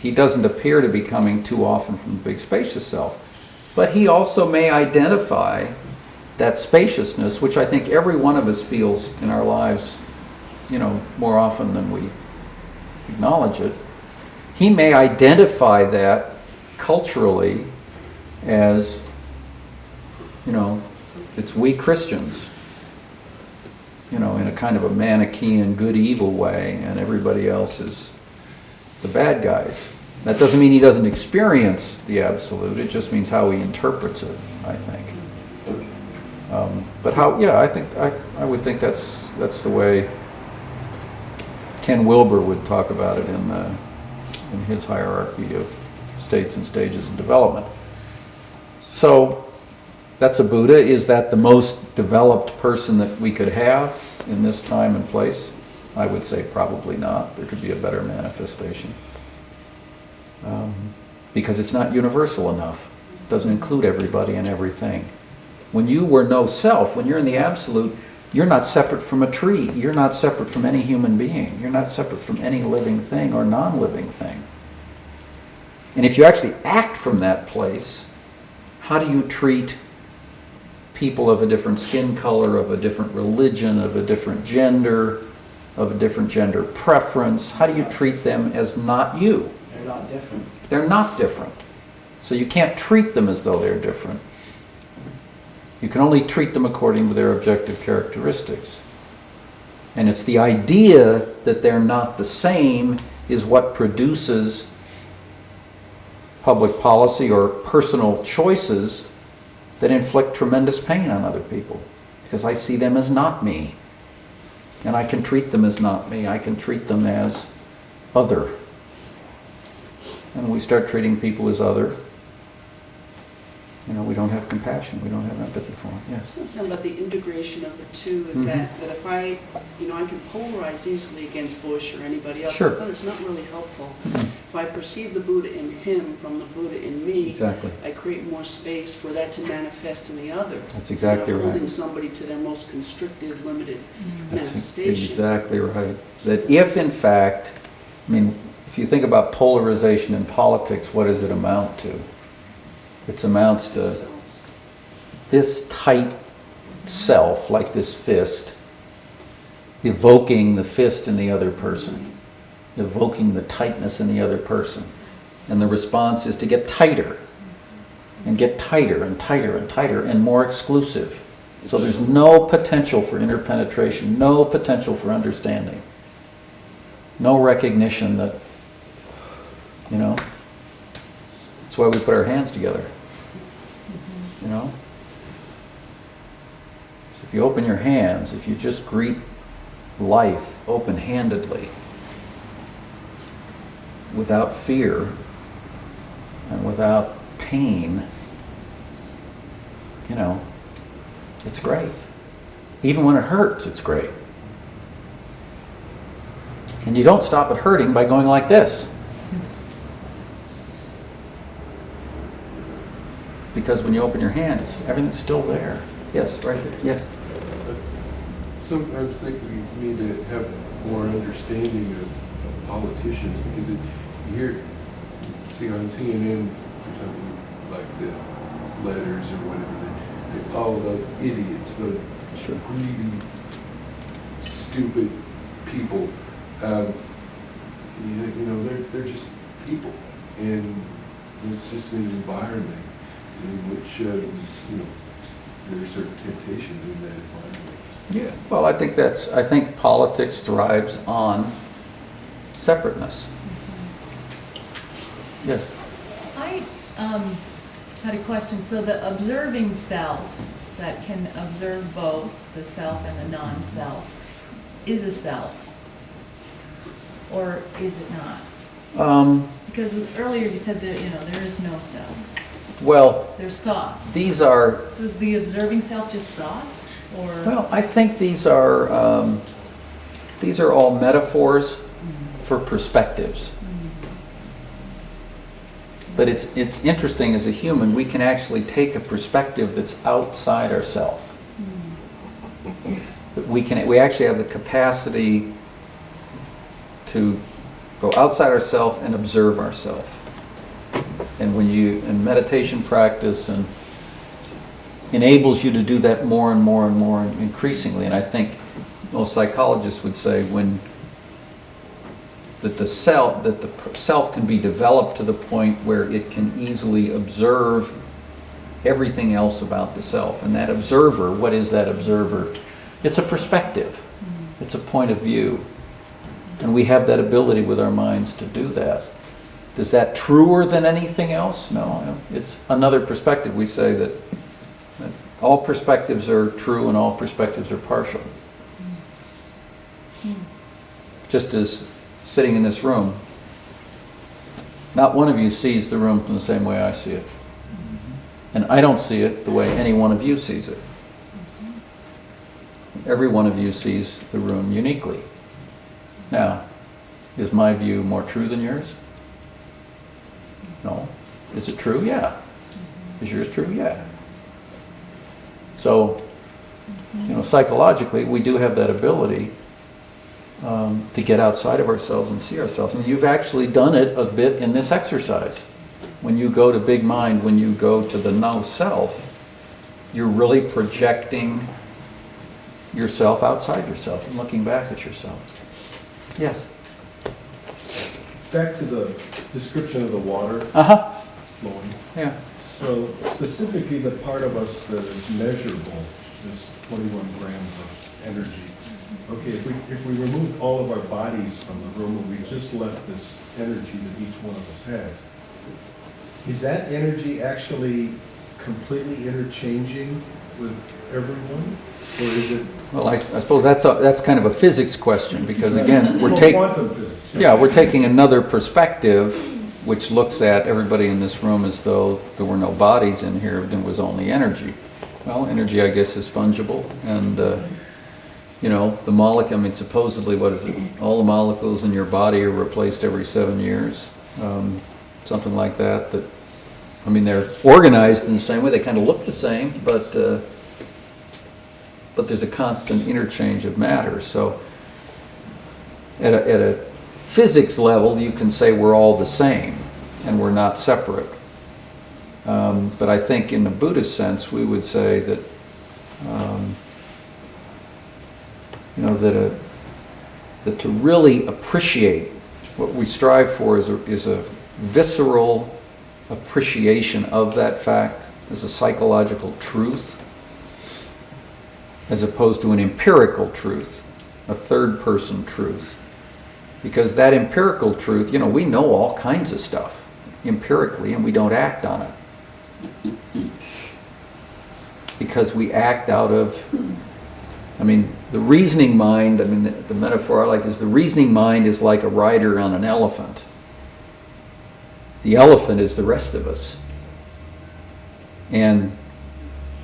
he doesn't appear to be coming too often from the big spacious self. But he also may identify that spaciousness, which I think every one of us feels in our lives, more often than we acknowledge it. He may identify that culturally as, it's we Christians, in a kind of a Manichaean good-evil way, and everybody else is the bad guys. That doesn't mean he doesn't experience the absolute, it just means how he interprets it, I think. But I would think that's the way Ken Wilber would talk about it in his hierarchy of states and stages of development. So that's a Buddha. Is that the most developed person that we could have in this time and place? I would say probably not. There could be a better manifestation. Because it's not universal enough. It doesn't include everybody and everything. When you were no self, when you're in the absolute, you're not separate from a tree. You're not separate from any human being. You're not separate from any living thing or non-living thing. And if you actually act from that place, how do you treat people of a different skin color, of a different religion, of a different gender preference? How do you treat them as not you? They're not different. They're not different. So you can't treat them as though they're different. You can only treat them according to their objective characteristics. And it's the idea that they're not the same is what produces public policy or personal choices that inflict tremendous pain on other people. Because I see them as not me. And I can treat them as not me. I can treat them as other. And when we start treating people as other, we don't have compassion, we don't have empathy for them. Yes? So something about the integration of the two is that if I can polarize easily against Bush or anybody else, Sure. but it's not really helpful. If I perceive the Buddha in him from the Buddha in me, Exactly. I create more space for that to manifest in the other. That's exactly right. Holding somebody to their most constricted, limited That's manifestation. exactly right. That if in fact, if you think about polarization in politics, what does it amount to? It amounts to this tight self, like this fist, evoking the fist in the other person, evoking the tightness in the other person. And the response is to get tighter, and get tighter and tighter and tighter and more exclusive. So there's no potential for interpenetration, no potential for understanding, no recognition that, that's why we put our hands together. So if you open your hands, if you just greet life open-handedly, without fear and without pain, it's great. Even when it hurts, it's great. And you don't stop it hurting by going like this. Because when you open your hands, everything's still there. Yes, right there. Yes. Sometimes I think we need to have more understanding of politicians because you hear, see on CNN or something like the letters or whatever, all of those idiots, those Sure. greedy, stupid people. They're just people, and it's just an environment in which there are certain temptations in that environment. Yeah. Well, I think politics thrives on separateness. Yes. I had a question. So the observing self that can observe both the self and the non-self is a self, or is it not? Because earlier you said that there is no self. Well, There's thoughts. these are. So is the observing self just thoughts, or? Well, I think these are all metaphors for perspectives. But it's interesting, as a human, we can actually take a perspective that's outside ourselves. That we actually have the capacity to Go outside ourselves and observe ourselves. And when you, in meditation practice, and enables you to do that more and more and more increasingly. And I think most psychologists would say that the self can be developed to the point where it can easily observe everything else about the self. And that observer, what is that observer? It's a perspective. It's a point of view. And we have that ability with our minds to do that. Is that truer than anything else? No, it's another perspective. We say that all perspectives are true and all perspectives are partial. Just as sitting in this room, not one of you sees the room in the same way I see it. And I don't see it the way any one of you sees it. Every one of you sees the room uniquely. Now, is my view more true than yours? No. Is it true? Yeah. Is yours true? Yeah. So, psychologically, we do have that ability to get outside of ourselves and see ourselves. And you've actually done it a bit in this exercise. When you go to big mind, when you go to the no self, you're really projecting yourself outside yourself and looking back at yourself. Yes? Back to the description of the water Uh-huh. flowing. Yeah. So specifically the part of us that is measurable, this 21 grams of energy. Okay, if we removed all of our bodies from the room and we just left this energy that each one of us has, is that energy actually completely interchanging with everyone? Or is it? Well, I suppose that's kind of a physics question, because again, we're Well, taking... quantum physics. Yeah, we're taking another perspective, which looks at everybody in this room as though there were no bodies in here, there was only energy. Well, energy, I guess, is fungible, and, the molecule, supposedly, what is it? All the molecules in your body are replaced every 7 years, something like that, they're organized in the same way, they kind of look the same, but there's a constant interchange of matter. So at a physics level, you can say we're all the same and we're not separate. But I think in the Buddhist sense, we would say that that to really appreciate what we strive for is a visceral appreciation of that fact as a psychological truth, as opposed to an empirical truth, a third-person truth. Because that empirical truth, we know all kinds of stuff empirically, and we don't act on it. Because we act out of, the reasoning mind, the metaphor I like is the reasoning mind is like a rider on an elephant. The elephant is the rest of us. And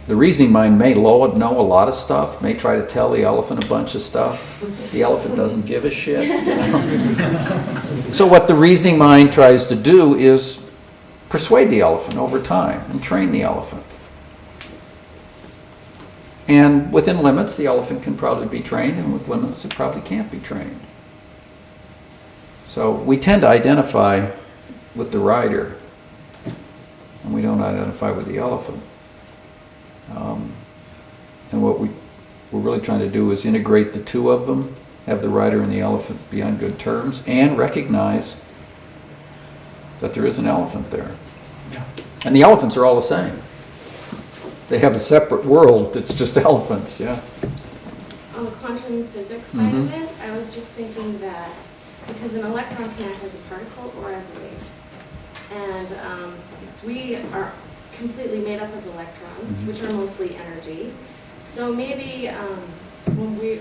the reasoning mind may know a lot of stuff, may try to tell the elephant a bunch of stuff. The elephant doesn't give a shit. So what the reasoning mind tries to do is persuade the elephant over time and train the elephant. And within limits, the elephant can probably be trained, and with limits, it probably can't be trained. So we tend to identify with the rider, and we don't identify with the elephant. And what we're really trying to do is integrate the two of them, have the rider and the elephant be on good terms, and recognize that there is an elephant there. Yeah. And the elephants are all the same. They have a separate world that's just elephants, yeah. On the quantum physics side of it, I was just thinking that because an electron can act as a particle or as a wave. And we are completely made up of electrons, which are mostly energy. So maybe when we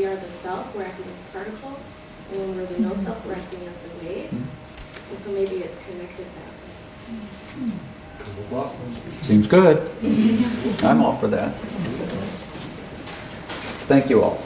are the self, we're acting as a particle, and when we're the no self, we're acting as the wave. And so maybe it's connected that way. Seems good. I'm all for that. Thank you all.